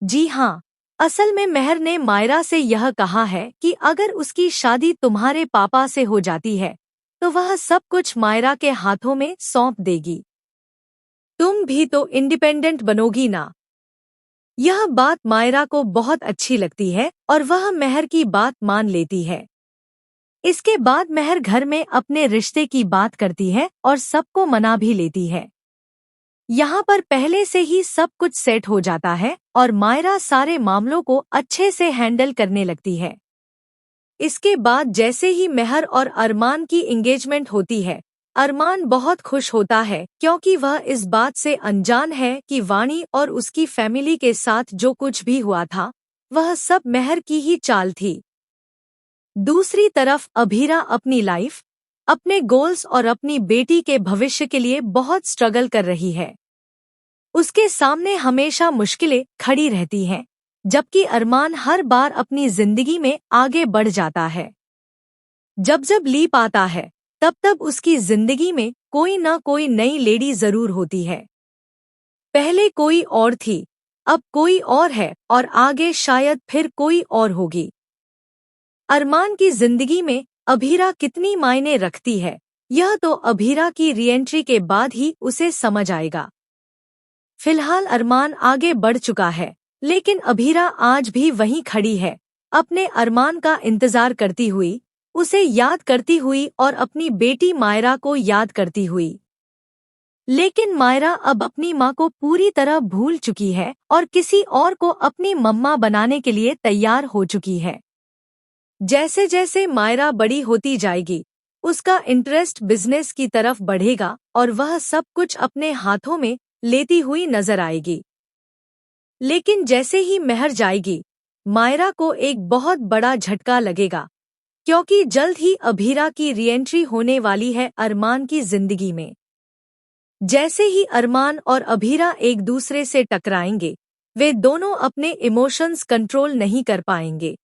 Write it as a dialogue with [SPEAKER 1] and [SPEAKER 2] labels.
[SPEAKER 1] जी हाँ, असल में मेहर ने मायरा से यह कहा है कि अगर उसकी शादी तुम्हारे पापा से हो जाती है तो वह सब कुछ मायरा के हाथों में सौंप देगी। तुम भी तो इंडिपेंडेंट बनोगी ना। यह बात मायरा को बहुत अच्छी लगती है और वह मेहर की बात मान लेती है। इसके बाद मेहर घर में अपने रिश्ते की बात करती है और सबको मना भी लेती है। यहाँ पर पहले से ही सब कुछ सेट हो जाता है और मायरा सारे मामलों को अच्छे से हैंडल करने लगती है। इसके बाद जैसे ही मेहर और अरमान की एंगेजमेंट होती है, अरमान बहुत खुश होता है क्योंकि वह इस बात से अनजान है कि वाणी और उसकी फैमिली के साथ जो कुछ भी हुआ था वह सब मेहर की ही चाल थी। दूसरी तरफ अभीरा अपनी लाइफ, अपने गोल्स और अपनी बेटी के भविष्य के लिए बहुत स्ट्रगल कर रही है। उसके सामने हमेशा मुश्किलें खड़ी रहती हैं, जबकि अरमान हर बार अपनी जिंदगी में आगे बढ़ जाता है। जब जब लीप आता है तब तब उसकी जिंदगी में कोई ना कोई नई लेडी जरूर होती है। पहले कोई और थी, अब कोई और है और आगे शायद फिर कोई और होगी। अरमान की जिंदगी में अभीरा कितनी मायने रखती है, यह तो अभीरा की रीएंट्री के बाद ही उसे समझ आएगा। फिलहाल अरमान आगे बढ़ चुका है, लेकिन अभीरा आज भी वहीं खड़ी है, अपने अरमान का इंतजार करती हुई, उसे याद करती हुई और अपनी बेटी मायरा को याद करती हुई। लेकिन मायरा अब अपनी माँ को पूरी तरह भूल चुकी है और किसी और को अपनी मम्मा बनाने के लिए तैयार हो चुकी है। जैसे जैसे मायरा बड़ी होती जाएगी, उसका इंटरेस्ट बिजनेस की तरफ बढ़ेगा और वह सब कुछ अपने हाथों में लेती हुई नजर आएगी। लेकिन जैसे ही मेहर जाएगी, मायरा को एक बहुत बड़ा झटका लगेगा, क्योंकि जल्द ही अभीरा की रीएंट्री होने वाली है अरमान की जिंदगी में। जैसे ही अरमान और अभीरा एक दूसरे से टकराएंगे, वे दोनों अपने इमोशंस कंट्रोल नहीं कर पाएंगे